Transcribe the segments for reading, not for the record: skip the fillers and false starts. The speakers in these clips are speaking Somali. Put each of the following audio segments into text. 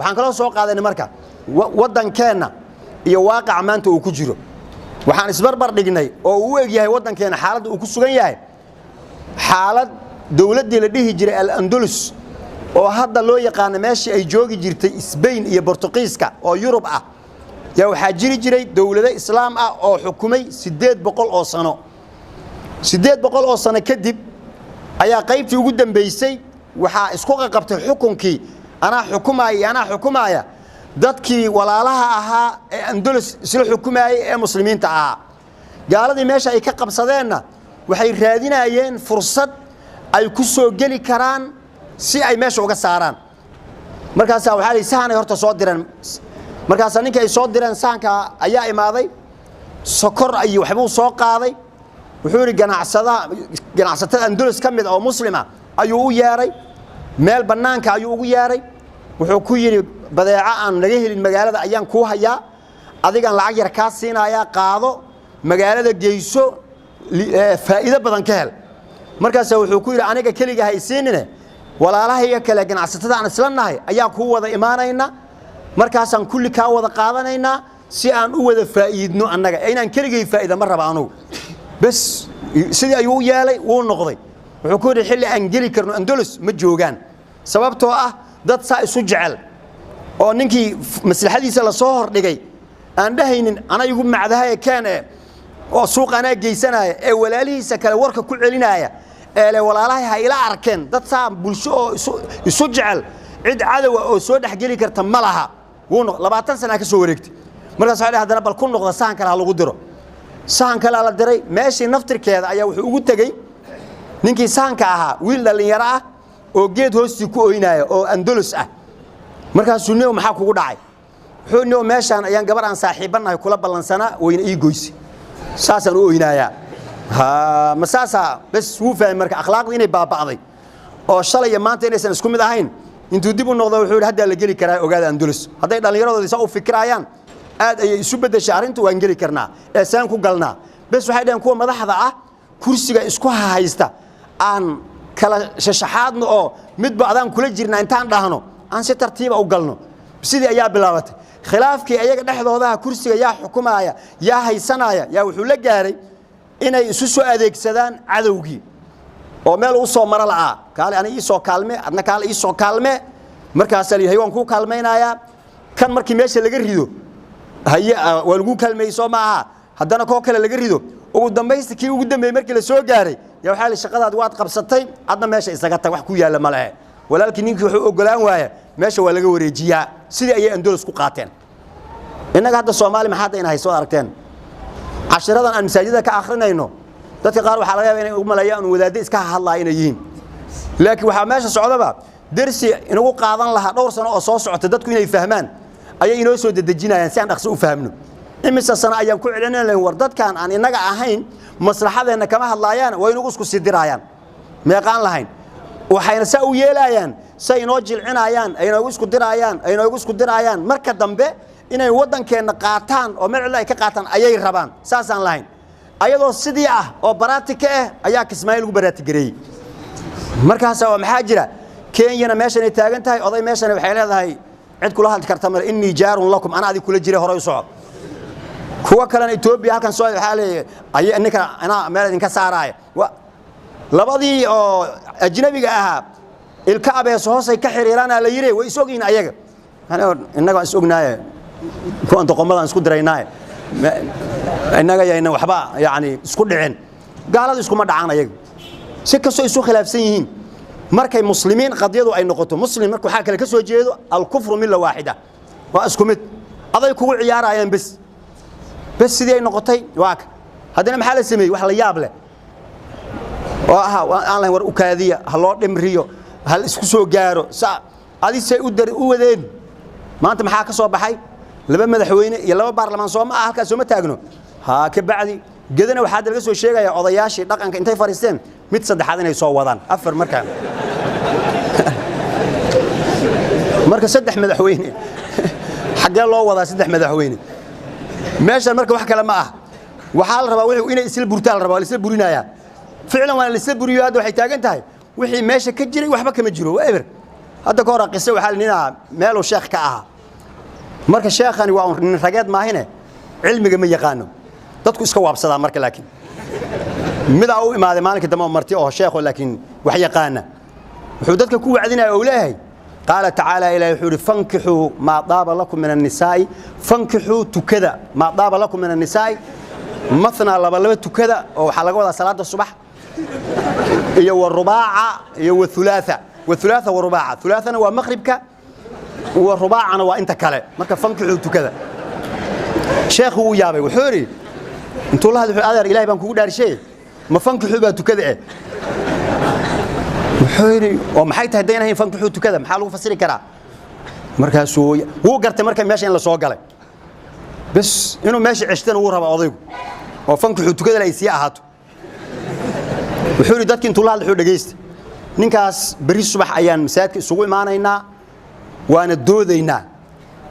waxaan kala soo qaadanay marka wadankeena iyo waaqac maanta uu ku jiro waxaan isbarbar dhignay oo uu eeg yahay wadankeena xaaladda uu ku sugan yahay xaalad dawladda la dhihi jiray al-Andalus oo hadda loo yaqaan meeshii ay joogi jirtay Spain iyo Portugiiska oo Yurub ah yaa waxa jiri jiray dawlado islaam ah oo xukumay 800 oo sano 800 oo sano kadib ayaa qaybtii ugu dambeysay waxa isku qabtay xukunkii ana xukumaaya dadkii walaalaha ahaa ee Andalus isla xukumaayay ee muslimiinta ahaa gaaladii meesha ay ka qabsadeenna waxay raadinayeen fursad ay ku soo gali karaan si ay meesha uga saaraan markaas waxa ay sahanay horta soo direen markaas ninka ay soo direen sahanka ayaa imaaday sokor ay waxbuu soo qaaday wuxuu yiri ganacsatada Andalus kamid oo muslima ayuu u yeeray meel banaanka ayuu ugu yeeray wuxuu ku yiri badeeca aan laga helin magaalada ayaan ku hayaa adigan lacag yar ka siinaya qaado magaalada geyso faa'iido badan ka hel markaas wuxuu ku yiri aniga kaliya haysiinina walaalahayga kale ganacsatada aan isla nahay ayaa ku wada imaanayna markaas aan kulli ka wada qaadanayna si aan u wada faa'iidno annaga inaan kaliya faa'iido ma rabaano bas sidii ayuu yeelay wuu noqday wuxuu ku yiri xilli aan gali karno Andalus ma joogan sababtoo ah dad saa isu jecel oo ninkii maslaxadiisa la soo hordhigay aan dhahaynin ana igu macdahay keenay oo suuq ana geysanaya ee walaalihiisa kale warka ku celinaya ee walaalahay ha ila arkeen dad saa bulsho oo isu jecel cid cadow oo soo dhaxgali karta ma laha wuu 20 sano ka soo wareegtay markaas waxa hadana bal ku noqda sahan kale lagu diro sahan kale la diray meeshii naftirkeeda ayaa wuxuu ugu tagay ninkii sahanka ahaa wiil dhalinyaro ah oo geed hoosti ku ooynaayo oo Andalus ah markaas uu neeyo maxaa kugu dhacay wuxuu neeyo meeshan ayaan gabar aan saaxiibanahay kula ballansana wayna ii goysay saasan u ooynaaya ha masaasa bas wuu fahmay marka akhlaaqda inay baaba'day oo shalay maanta inaysan isku mid ahayn intuu dib u noqdo wuxuu hadda la gali karaa ogaada Andalus haday dhalinyaradooda isa u fikirayaan aad ay isu bedeshay arintu waan gali karnaa ee saan ku galnaa bas waxay dhaheen kuwa madaxda ah kursiga isku haysta aan kala shashaxaadno oo midba adaan kula jirnaa intaan dhahno aan si tartiib ah u galno sidii ayaa bilaabatay khilaafkii ayaga dhexdooda kursiga yaa xukumaaya yaa haysanaya yaa wuxuu la gaaray inay isu soo adeegsadaan cadawgii oo meel u soo mara laa kaale ana ii soo kaalme adna kaale ii soo kaalme markaas ay haywan ku kaalmeynaya kan markii meesha laga rido haye waa lagu kaalmeeyso maaha haddana koo kale laga rido ugu dambeystii kii ugu dambeeyay markii la soo gaaray yaa waxa la shaqadaad waad qabsatay adna meesha isaga tag wax ku yaala ma laha walaalkii ninkii wuxuu ogolaan waaya meesha waa laga wareejiyaa sidii ay Andalus ku qaateen inaga hadda Soomaali maxaad ay hayso aragteen cashiradan aan masaajida ka akhrinayno dadka qaar waxa laga yaabaa inay ugu maleeyaan wadaadda iska hadlaayeen yihiin laakiin waxa meesha socdaba darsi inagu qaadan lahaa dhowr sano oo soo socota dadku inay fahmaan ayay inoo soo dadajinayaan si aan dhaqso u fahmno imisa sana ayaan ku celinayna war dadkan aan inaga ahayn maslaxadeena kama hadlaayaan way inagu isku sidirayaan meeqaan lahayn waxayna saa u yeelayaan say inoo jilcinayaan ay inoo isku dirayaan marka dambe inay wadankeena qaataan oo meel ay ka qaataan ayay rabaan saasaan lahayn ayadoo sidii ah oo baratika ah ayaa Kismaayiil ugu baratigareeyay markaas oo maxaa jira Kenya meeshan ay taagan tahay oday meeshan waxay leedahay cid kula hadli karta mar inni jaarun lakum ana adii kula jiray hore u socod kuwa kale Ethiopia halkan soo waxa leeyahay ay ninka ana meel idinka saaraay labadii oo ajnabiga ahaa ilka abees hoosay ka xiriirana la yiri way isogin ayaga inaga is ognaayay kuwan doqomadan isku diraynaa inaga yaayna waxba yaani isku dhicin gaaladu isku ma dhacaan ayaga si kasto isu khilaafsan yihiin markay muslimiin qadiyadu ay noqoto muslim markuu waxa kale ka soo jeedo al kufru milla waahida waa isku mid aday kugu ciyaarayaan bas sidii ay noqotay waaka hadana maxaa la sameeyay wax la yaab leh aan la war u kaadiya haloo dhimriyo hal isku soo gaaro adisay u wadeen maanta maxaa ka soo baxay laba madaxweyne iyo laba baarlamaan soo ma halkaas soo ma taagno ha ka bacdi gedana waxa laga soo sheegaya odayaashii dhaqanka intay fariisteen mid saddexaad inay soo wadaan afar markaan marka saddex madaxweyne xagee loo wadaa saddex madaxweyne meesha marka wax kale ma ah waxa la rabaa wixii inay isla burtaal rabaa isla burinaya ficlan waa isla buriyo hadda waxay taagan tahay wixii meesha ka jiray waxba kama jiro waa eber هذا كورة قصة وحال نينا ماله شيخ كأها مركز شيخاني وأن رجاد ما هنا علمي جميع يقانو تدخل سكواب صدا مركز لكن ماذا أو ما هذا مالك تمام مرتي أو شيخ ولكن وحي قانا وحدتك كوا عدنا أولاهي قال تعالى إلى يحور فانكحوا ما طاب لكم من النساء فانكحوا تكذا ما طاب لكم من النساء مثنى لبلبة تكذا أو حلقوا صلاة الصبح يو الرباعة يو الثلاثة والثلاثة والرباعة ثلاثة ومغربك والرباعة أنا وأنت كلا مركب فانكحوا تكذا شيخ هو يابي وحوري انتوا الله هذا الأدر إلهي بانكو دار شيء ما فانكحوا بتكذا وحوري ومحيت هدينا هي فانكحوا تكذا محلو فسري كرا مركب سوية هو قرت مركب ماشي إلا سوق عليه بس إنه ماشي عشتنا ورها بعضيه وفانكحوا تكذا لا يسيء هاتو وحوري دتك انتوا الله الحور دقيست نينكاس بريس الصبح أيام مساك سوق معنا هنا وأنا دودينا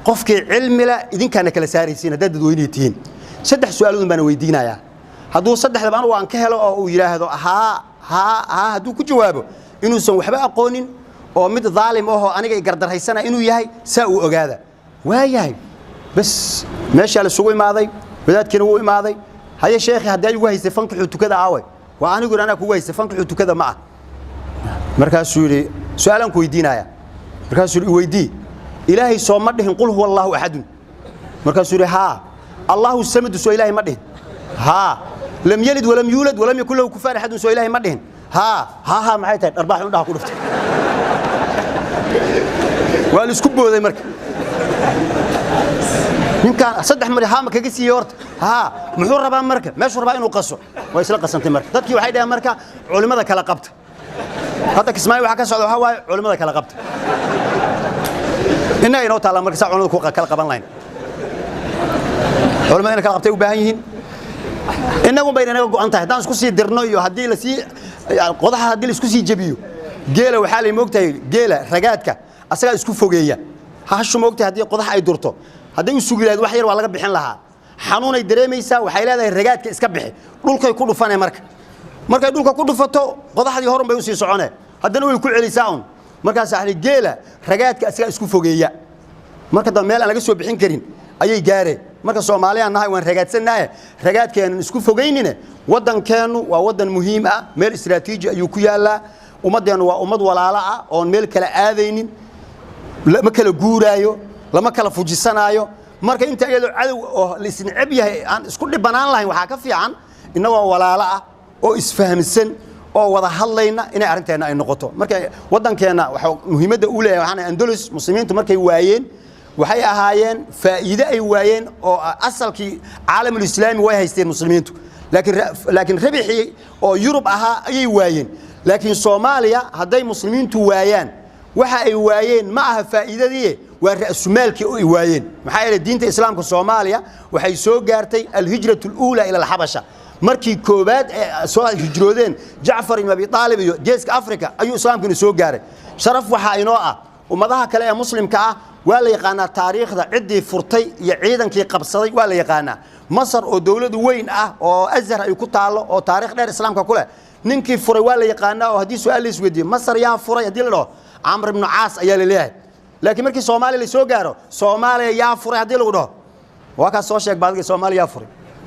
قفك علم لا إذن كان كلا سارسين هذا دوينيتين صدق سؤالون بنا ويدينا يا هذو صدق لبنا وان كهلا أو يلا هذا ها هذو كجوابه إنه سووا حبا قونين أو مد ظالم أو أنا جاي قدر هاي السنة إنه يهاي ساو أجاده وياهي بس ماشي على السوق ماضي بدأت كنوع ماضي هاي شيخ هذا يجوا يسفنك حتو كذا عاوي وأنا أقول أنا كويس يسفنك حتو كذا معه مركز سوري سؤالهم كويدينا يا مركز سوري ويدي إلهي سو مدهن قل هو الله أحد مركز سوري ها الله السمد سو إلهي مدهن ها لم يلد ولم يولد ولم يكن له كفار أحد سو إلهي مدهن ها معايا أربعة عندها كلفت والسكوب ذي مركز يمكن صدق مري ها مكجي سيورت ها محور ربان مركز ما شو ربان إنه قصو ويسلق قسمت مركز تذكي وحيدها مركز علماء كلا قبت هذا كسماي وحكى سعد هواي علماء كلا قبت إنه ينوت على مركز علماء كوكا كلا قبان لاين علماء كلا قبتي وباهين إنهم بيننا جو أنت هدان سكوسي درنوي هدي لسي قضاها هدي لسكوسي جبيو جيله وحالي موقتي جيله رجعتك أصلا سكوف فوقية هاشو موقتي هدي قضاها أي درته هدي يسوق لهذا وحير ولا قبل حين لها حنون يدريميسا وحيل هذا الرجعتك إسكبحي دول كي يكونوا فانا مركا دول كي فتو قضاها دي هرم بيوسي سعونه هدنا ويكون علي ساون مركا ساحل جيله رجعتك أصلا سكوف فوقية مركا دميل أنا جسوا بحين كرين أي جاري marka Soomaaliya nahay waan ragaadsannahay ragaadkeen isku fogeynina wadankeenu waa wadan muhiim ah meel istiraatiiji ayuu ku yaala umadeenu waa umad walaalo ah oo meel kala aadaynin lama kala guuraayo lama kala fujisanaayo marka inta iyadoo cadow oo la isnicib yahay aan isku dhibanaan lahayn waxa ka fiican inagoo walaalo ah oo isfahamsan oo wada hadlayna inay arinteena ay noqoto marka wadankeena waxa muhiimadda u leeyahay waxaan Andalus muslimiintu markay waayeen waxay ahaayeen faa'iido ay waayeen oo asalkii caalamul islaami way haysteen muslimiintu laakiin rabixi oo Yurub ahaa ayay waayeen laakiin Soomaaliya haday muslimiintu waayaan waxa ay waayeen ma aha faa'iidadii waa ra'sumaalkii oo ay waayeen maxaa yeelay diinta islaamka Soomaaliya waxay soo gaartay al-hijratul ula ila al-habasha markii koobaad soo hijroodeen Jaafar ibn Abi Talib iyo geeska Afrika ayuu islaamku soo gaaray sharaf waxa inoo ah ummadaha kale ee muslimka ah ولا يقانا تاريخ ذا عدي فرتي يعيدن كي قبصدي ولا يقانا مصر أو دولة وين أو أزهر يكون تعالى أو تاريخ غير الإسلام ككله ننكي فري ولا يقانا أو هدي سؤال يسودي مصر يا فري هدي له عمرو بن عاص أيال الله لكن مركي صومالي اللي سوجاره صومالي يا فري هدي له وكان صوشيك بعد صومالي يا فري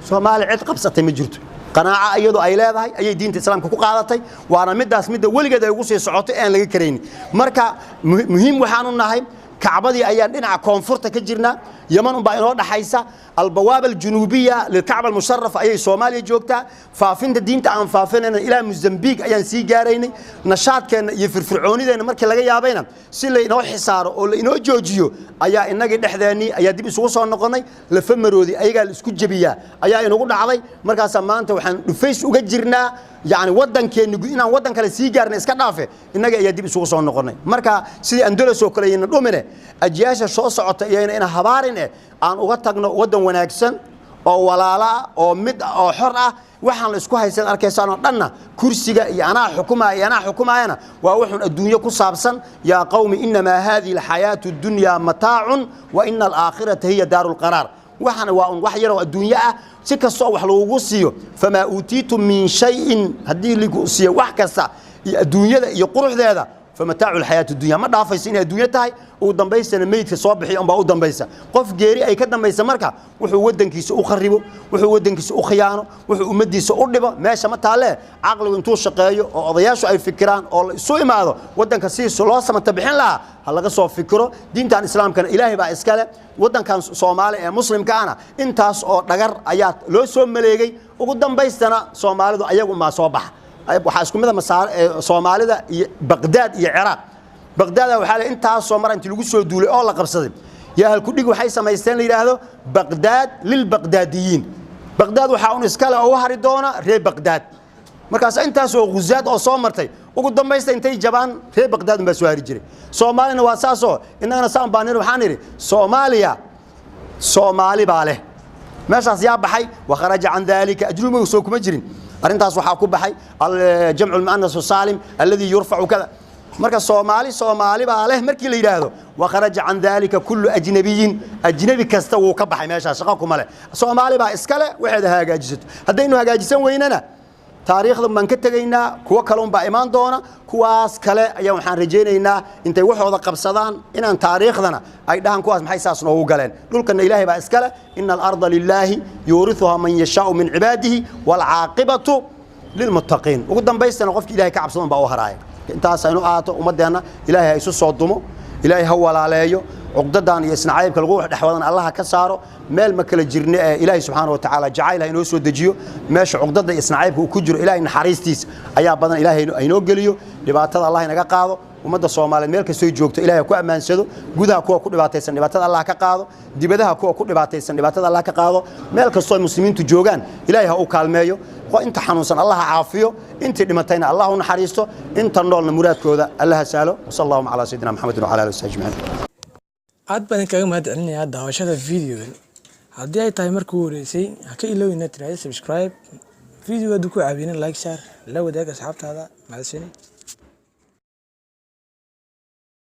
صومالي عد قبصتي مجرته قناعة أيضا أي لا هاي أي دين الإسلام كوكو قاعدتي وأنا مدة ولقد يقصي صعوتي أن لقي كريني مركا مهم وحانون ناهي كعبدي أيام دينا كونفورت كجرنا يمن باينور دحيسا البوابة الجنوبية للكعبة المشرفة أي صوماليا جوكتا فافين الدين تعن فافيننا إلى موزمبيق أيام سيجاريني نشاط كان يفرفرعوني ذا مركز لقى يابينا سيل إنه حصار أو إنه جوجيو أيا إنك نحذاني أيا دي بسوسة النقطة لفمرودي أيا الإسكوت جبيا أيا إنه قلنا علي مركز سمان توحن فيس وجرنا يعني ودن كان نقولنا ودن كلا سيجارنا إسكنافه إنك أيا دي بسوسة النقطة مركز سيد أندلس وكلين الأمنة أجياش الصوص عطينا إنها هبارنا aan uga tagno wadan wanaagsan oo walaala oo mid oo xor ah waxaan la isku haysan arkaysaan dhanna kursiga iyo anaa xukumaayana waa wuxuu adduunyo ku saabsan ya qawmi inma hadhihi alhayatu ad-dunya mata'un wa inna al-akhirata hiya darul qarar waxana waa wax yar oo adduunyo ah si kasto wax loogu siiyo fama utiitum min shay'in hadii lagu siiyo wax kasta adduunyada iyo quruxdeeda فمتاع الحياة الدنيا ما دافيسين الدنيا تاي ودنبيسنا ميت كصباحي أم دنبيسا قف جيري أي كدنبيسا مركا وحو ودنكيس أخربه وحو ودنكيس أخيانه وحو أمديس أقربه ماشي ما تعلاه عقل وانتو شقايو أو ضياشو أي فكران أو سوء ما هذا ودنك سيس لاسا ما تبحين لها هلا قصوا فكره دين تان الإسلام كان إلهي بقى إسكاله ودن كان صومالي مسلم كأنا انتاس أو نجر آيات لو سوم مليجي وقدام بيستنا صومالي ده أيقو ما صباح waxaa mid ah Soomaalida iyo Baghdad iyo Iraq Baghdad waxa la inta Soomaar intii lagu soo duulay oo la qabsaday yaa hal ku dhig waxay sameysteen la yiraahdo Baghdad lil Baghdadiyin Baghdad waxa uu iskala oo hari doona reer Baghdad markaas intaas oo guzaad oo soo martay ugu dambeysay intay jabaan reer Baghdad ma soo hari jiray Soomaalina waa saaso inagana saan baan waxaan iri Soomaali baa leh meeshaas yaa baxay wa kharaja an dhalika ajrumu soo kuma jirin arintaas waxa ku baxay al-jam'u al-mu'annas as-salim alladhi yurfa'u kada marka Soomaali baa leh markii la yiraahdo wa kharaja an dhalika kullu ajnabi kasta wuu ka baxay meesha shaqo kuma leh Soomaali baa iskale waxay hagaajisato hadaynu hagaajisan weynana taariikhda man ka tagaynaa kuwa kale baa iman doona kuwaas kale ayaa waxaan rajaynaynaa intay waxooda qabsadaan inaan taariikhdana ay dhahan kuwaas maxay saas noogu galeen dhulkana ilaahay baa iskale innal arda lillahi yurithuha man yasha'u min ibadihi wal aaqibatu lil muttaqiin ugu dambaystana qofkii ilaahay ka cabsadan baa u haraaya intaas aynu aato umadeena ilaahay ay isu soo dumo ilaahay ha walaaleeyo عقدان يسنعيب كالغوح دحوادن الله كسارو مال ما كلا جرنا إلهي سبحانه وتعالى جعلها إنه سود دجيو ماشي عقدان يسنعيب وكجر إلهي نحريستيس أيا بدن إلهي إنه جليو لبعتها الله إنك قاضو ومدى الصومال مال كسوي جوكت إلهي كوا أمان سدو جودها كوا كل بعتيسن لبعتها الله كقاضو دي بدها كوا كل بعتيسن لبعتها الله كقاضو مال كسوي مسلمين تجوجان إلهي هو كالمايو وأنت حنوسن الله عافيه أنت لمتين الله نحريسته أنت النور المراد كذا الله سالو وصلى الله على سيدنا محمد وعلى آله وصحبه أجمعين aad baan kaga mahadcelinayaa daawashada videogan haddii ay tahay markii uu horeysay ha ka ilowina tiraahdo subscribe videoga ku caawina like share la wadaag asxaabtaada mahadsanid